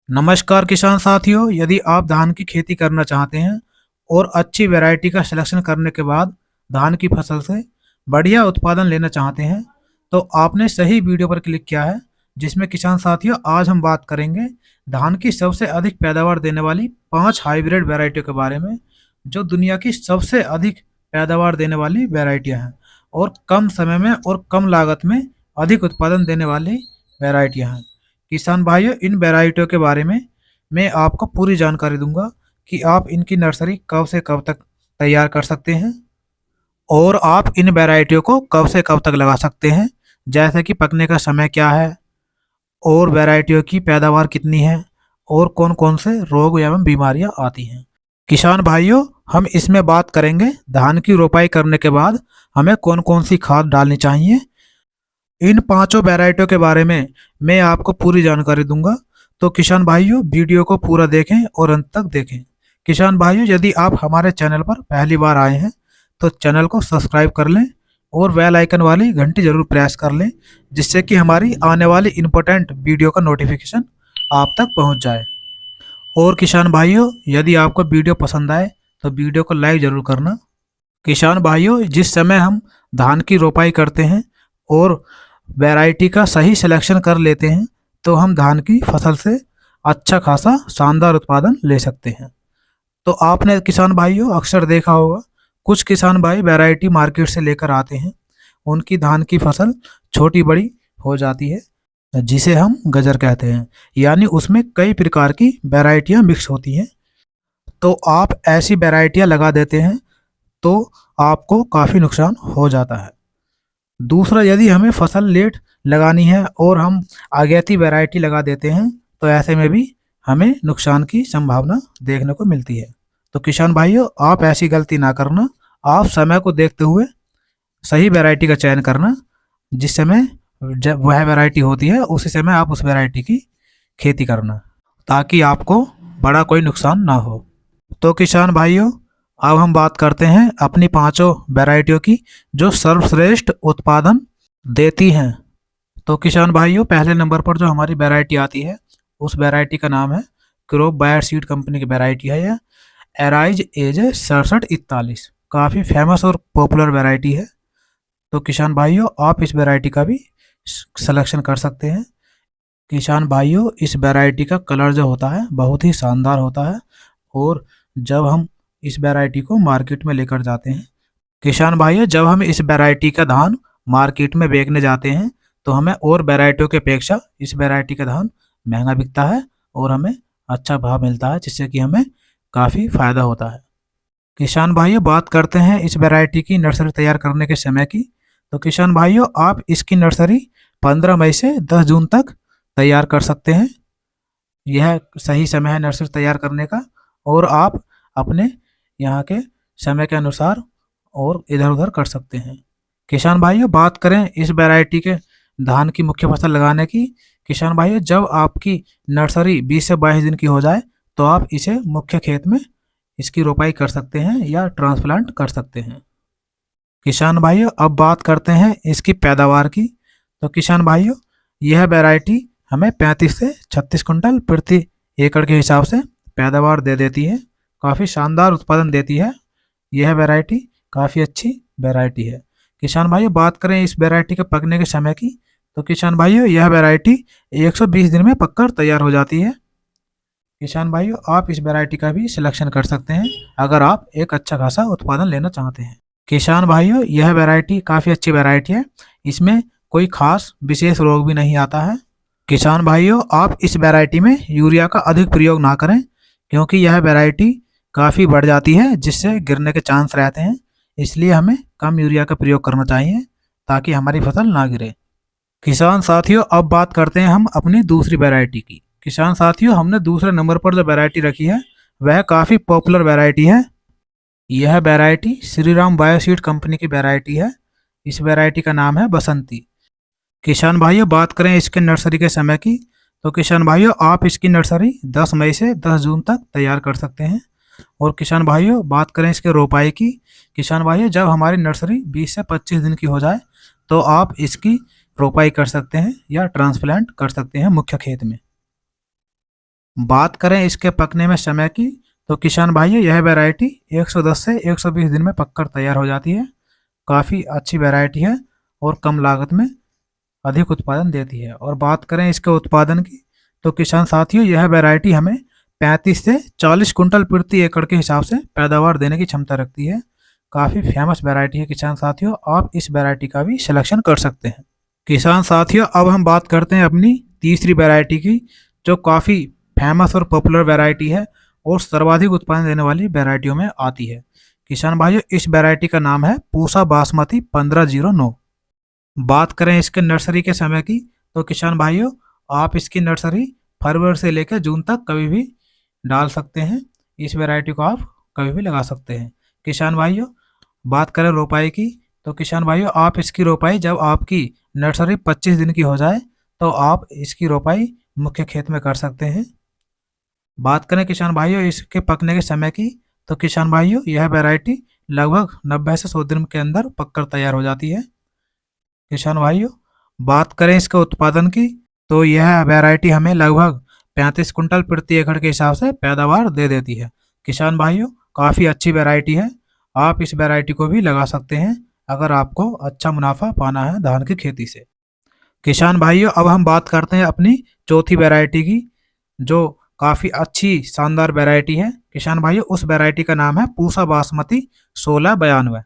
नमस्कार किसान साथियों, यदि आप धान की खेती करना चाहते हैं और अच्छी वैरायटी का सिलेक्शन करने के बाद धान की फसल से बढ़िया उत्पादन लेना चाहते हैं, तो आपने सही वीडियो पर क्लिक किया है। जिसमें किसान साथियों, आज हम बात करेंगे धान की सबसे अधिक पैदावार देने वाली 5 हाइब्रिड वैरायटियों के बारे में, जो दुनिया की सबसे अधिक पैदावार देने वाली वैरायटियां हैं और कम समय में और कम लागत में अधिक उत्पादन देने वाली वैरायटियां हैं। किसान भाइयों, इन वैरायटियों के बारे में मैं आपको पूरी जानकारी दूंगा कि आप इनकी नर्सरी कब से कब तक तैयार कर सकते हैं और आप इन वैरायटियों को कब से कब तक लगा सकते हैं, जैसे कि पकने का समय क्या है और वैरायटियों की पैदावार कितनी है और कौन कौन से रोग एवं बीमारियां आती हैं। किसान भाइयों, हम इसमें बात करेंगे धान की रोपाई करने के बाद हमें कौन कौन सी खाद डालनी चाहिए। इन पांचों वैरायटियों के बारे में मैं आपको पूरी जानकारी दूंगा, तो किसान भाइयों वीडियो को पूरा देखें और अंत तक देखें। किसान भाइयों, यदि आप हमारे चैनल पर पहली बार आए हैं तो चैनल को सब्सक्राइब कर लें और बेल आइकन वाली घंटी जरूर प्रेस कर लें, जिससे कि हमारी आने वाली इंपॉर्टेंट वीडियो का नोटिफिकेशन आप तक पहुंच जाए। और किसान भाइयों, यदि आपको वीडियो पसंद आए तो वीडियो को लाइक जरूर करना। किसान भाइयों, जिस समय हम धान की रोपाई करते हैं और वैरायटी का सही सिलेक्शन कर लेते हैं, तो हम धान की फसल से अच्छा खासा शानदार उत्पादन ले सकते हैं। तो आपने किसान भाइयों अक्सर देखा होगा, कुछ किसान भाई वैरायटी मार्केट से लेकर आते हैं, उनकी धान की फसल छोटी बड़ी हो जाती है, जिसे हम गजर कहते हैं, यानी उसमें कई प्रकार की वैरायटियां मिक्स होती हैं। तो आप ऐसी वैरायटियां लगा देते हैं तो आपको काफ़ी नुकसान हो जाता है। दूसरा, यदि हमें फसल लेट लगानी है और हम आगैती वैरायटी लगा देते हैं, तो ऐसे में भी हमें नुकसान की संभावना देखने को मिलती है। तो किसान भाइयों, आप ऐसी गलती ना करना। आप समय को देखते हुए सही वैरायटी का चयन करना। जिस समय जब वह वैरायटी होती है उसी समय आप उस वैरायटी की खेती करना, ताकि आपको बड़ा कोई नुकसान ना हो। तो किसान भाइयों, अब हम बात करते हैं अपनी पांचों वैरायटियों की जो सर्वश्रेष्ठ उत्पादन देती हैं। तो किसान भाइयों, पहले नंबर पर जो हमारी वैरायटी आती है उस वैरायटी का नाम है क्रॉप बायर सीड कंपनी की वैरायटी है यह। एराइज एज 6741 काफ़ी फेमस और पॉपुलर वैरायटी है। तो किसान भाइयों, आप इस वैरायटी का भी सिलेक्शन कर सकते हैं। किसान भाइयों, इस वैरायटी का कलर जो होता है बहुत ही शानदार होता है और जब हम इस वैरायटी को मार्केट में लेकर जाते हैं, किसान भाइयों जब हम इस वैरायटी का धान मार्केट में बेचने जाते हैं तो हमें और वैरायटियों की अपेक्षा इस वैरायटी का धान महंगा बिकता है और हमें अच्छा भाव मिलता है, जिससे कि हमें काफ़ी फायदा होता है। किसान भाइयों, बात करते हैं इस वैरायटी की नर्सरी तैयार करने के समय की। तो किसान भाइयों, आप इसकी नर्सरी 15 मई से 10 जून तक तैयार कर सकते हैं। यह सही समय है नर्सरी तैयार करने का और आप अपने यहाँ के समय के अनुसार और इधर उधर कर सकते हैं। किसान भाइयों, बात करें इस वैरायटी के धान की मुख्य फसल लगाने की। किसान भाइयों, जब आपकी नर्सरी 20 से 22 दिन की हो जाए तो आप इसे मुख्य खेत में इसकी रोपाई कर सकते हैं या ट्रांसप्लांट कर सकते हैं। किसान भाइयों, अब बात करते हैं इसकी पैदावार की। तो किसान भाइयों, यह वैरायटी हमें 35 से 36 कुंटल प्रति एकड़ के हिसाब से पैदावार दे देती है। काफ़ी शानदार उत्पादन देती है। यह वैरायटी काफ़ी अच्छी वैरायटी है। किसान भाइयों, बात करें इस वैरायटी के पकने के समय की। तो किसान भाइयों, यह वैरायटी 120 दिन में पककर तैयार हो जाती है। किसान भाइयों, आप इस वैरायटी का भी सिलेक्शन कर सकते हैं अगर आप एक अच्छा खासा उत्पादन लेना चाहते हैं। किसान भाइयों, यह वैरायटी काफ़ी अच्छी वैरायटी है। इसमें कोई खास विशेष रोग भी नहीं आता है। किसान भाइयों, आप इस वैरायटी में यूरिया का अधिक प्रयोग ना करें, क्योंकि यह वैरायटी काफ़ी बढ़ जाती है जिससे गिरने के चांस रहते हैं। इसलिए हमें कम यूरिया का प्रयोग करना चाहिए ताकि हमारी फसल ना गिरे। किसान साथियों, अब बात करते हैं हम अपनी दूसरी वैरायटी की। किसान साथियों, हमने दूसरे नंबर पर जो वैरायटी रखी है वह काफ़ी पॉपुलर वैरायटी है। यह variety Shri Ram Bioseed company की वैरायटी है। इस वैरायटी का नाम है बसंती। किसान भाइयों, बात करें इसके नर्सरी के समय की। तो किसान भाइयों, आप इसकी नर्सरी 10 मई से 10 जून तक तैयार कर सकते हैं। और किसान भाइयों, बात करें इसके रोपाई की। किसान भाइयों, जब हमारी नर्सरी 20 से 25 दिन की हो जाए तो आप इसकी रोपाई कर सकते हैं या ट्रांसप्लांट कर सकते हैं मुख्य खेत में। बात करें इसके पकने में समय की, तो किसान भाइयों यह वैरायटी 110 से 120 दिन में पककर तैयार हो जाती है। काफ़ी अच्छी वैरायटी है और कम लागत में अधिक उत्पादन देती है। और बात करें इसके उत्पादन की, तो किसान साथियों यह वैरायटी हमें 35 से 40 कुंटल प्रति एकड़ के हिसाब से पैदावार देने की क्षमता रखती है। काफ़ी फेमस वैरायटी है किसान साथियों, आप इस वैरायटी का भी सिलेक्शन कर सकते हैं। किसान साथियों अब हम बात करते हैं अपनी तीसरी वैरायटी की, जो काफ़ी फेमस और पॉपुलर वैरायटी है और सर्वाधिक उत्पादन देने वाली वैरायटियों में आती है। किसान भाइयों इस वैरायटी का नाम है पूसा बासमती 1509। बात करें इसके नर्सरी के समय की, तो किसान भाइयों आप इसकी नर्सरी फरवरी से लेकर जून तक कभी भी डाल सकते हैं। इस वैरायटी को आप कभी भी लगा सकते हैं। किसान भाइयों बात करें रोपाई की, तो किसान भाइयों आप इसकी रोपाई जब आपकी नर्सरी 25 दिन की हो जाए तो आप इसकी रोपाई मुख्य खेत में कर सकते हैं। बात करें किसान भाइयों इसके पकने के समय की, तो किसान भाइयों यह वैरायटी लगभग 90 से 100 दिन के अंदर पककर तैयार हो जाती है। किसान भाइयों बात करें इसके उत्पादन की, तो यह वैरायटी हमें लगभग 35 कुंटल प्रति एकड़ के हिसाब से पैदावार दे देती है। किसान भाइयों काफ़ी अच्छी वैरायटी है, आप इस वैरायटी को भी लगा सकते हैं अगर आपको अच्छा मुनाफा पाना है धान की खेती से। किसान भाइयों अब हम बात करते हैं अपनी चौथी वैरायटी की, जो काफ़ी अच्छी शानदार वैरायटी है। किसान भाइयों उस वैरायटी का नाम है पूसा बासमती 1692।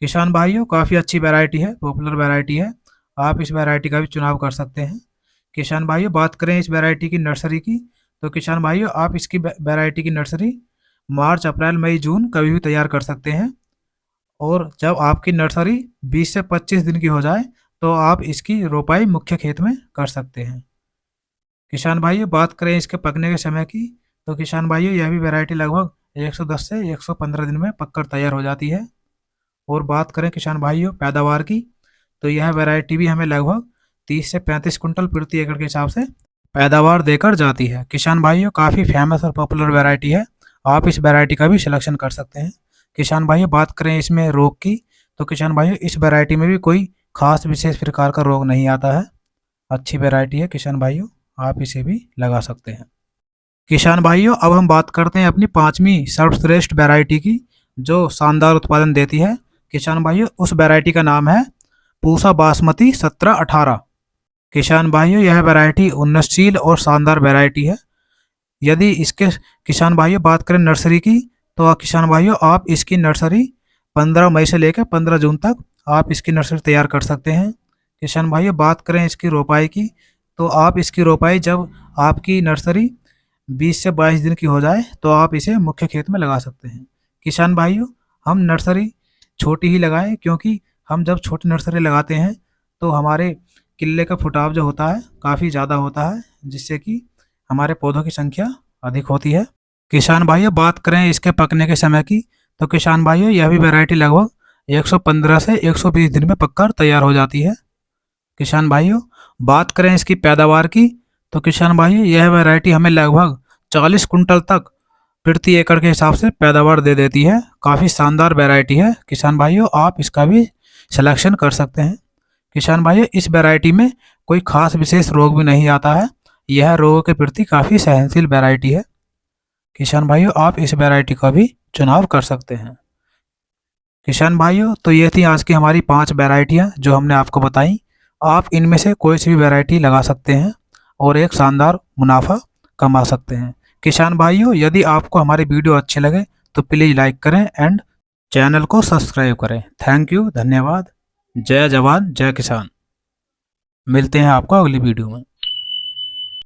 किसान भाइयों काफ़ी अच्छी वैरायटी है, पॉपुलर वैरायटी है, आप इस वैरायटी का भी चुनाव कर सकते हैं। किसान भाइयों बात करें इस वैरायटी की नर्सरी की, तो किसान भाइयों आप इसकी वैरायटी की नर्सरी मार्च अप्रैल मई जून कभी भी तैयार कर सकते हैं। और जब आपकी नर्सरी 20 से 25 दिन की हो जाए तो आप इसकी रोपाई मुख्य खेत में कर सकते हैं। किसान भाइयों बात करें इसके पकने के समय की, तो किसान भाइयों यह भी वैरायटी लगभग 110 से 115 दिन में पककर तैयार हो जाती है। और बात करें किसान भाइयों पैदावार की, तो यह वैरायटी भी हमें लगभग 30 से 35 कुंटल प्रति एकड़ के हिसाब से पैदावार देकर जाती है। किसान भाइयों काफ़ी फेमस और पॉपुलर वैरायटी है, आप इस वैरायटी का भी सिलेक्शन कर सकते हैं। किसान भाइयों बात करें इसमें रोग की, तो किसान भाइयों इस वैरायटी में भी कोई खास विशेष प्रकार का रोग नहीं आता है। अच्छी वैरायटी है किसान भाइयों, आप इसे भी लगा सकते हैं। किसान भाइयों अब हम बात करते हैं अपनी पांचवी सर्वश्रेष्ठ वैरायटी की, जो शानदार उत्पादन देती है। किसान भाइयों उस वैरायटी का नाम है पूसा बासमती 1718। किसान भाइयों यह वैरायटी उन्नतशील और शानदार वैरायटी है। यदि इसके किसान भाइयों बात करें नर्सरी की, तो किसान भाइयों आप इसकी नर्सरी 15 मई से लेकर 15 जून तक आप इसकी नर्सरी तैयार कर सकते हैं। किसान भाइयों बात करें इसकी रोपाई की, तो आप इसकी रोपाई जब आपकी नर्सरी 20 से 22 दिन की हो जाए तो आप इसे मुख्य खेत में लगा सकते हैं। किसान भाइयों हम नर्सरी छोटी ही लगाएं, क्योंकि हम जब छोटी नर्सरी लगाते हैं तो हमारे किले का फुटाव जो होता है काफ़ी ज़्यादा होता है, जिससे कि हमारे पौधों की संख्या अधिक होती है। किसान भाइयों बात करें इसके पकने के समय की, तो किसान भाइयों यह भी वैरायटी लगभग 115 से 120 दिन में पककर तैयार हो जाती है। किसान भाइयों बात करें इसकी पैदावार की, तो किसान भाइयों यह वैरायटी हमें लगभग 40 कुंटल तक प्रति एकड़ के हिसाब से पैदावार दे देती है। काफ़ी शानदार वैरायटी है किसान भाइयों, आप इसका भी सिलेक्शन कर सकते हैं। किसान भाइयों इस वैरायटी में कोई खास विशेष रोग भी नहीं आता है, यह रोगों के प्रति काफ़ी सहनशील वैरायटी है। किसान भाइयों आप इस वैरायटी का भी चुनाव कर सकते हैं। किसान भाइयों तो ये थी आज की हमारी 5 वैरायटियाँ जो हमने आपको बताई। आप इनमें से कोई सी भी वैरायटी लगा सकते हैं और एक शानदार मुनाफा कमा सकते हैं। किसान भाइयों यदि आपको हमारी वीडियो अच्छी लगे तो प्लीज़ लाइक करें एंड चैनल को सब्सक्राइब करें। थैंक यू, धन्यवाद। जय जवान जय किसान। मिलते हैं आपको अगली वीडियो में।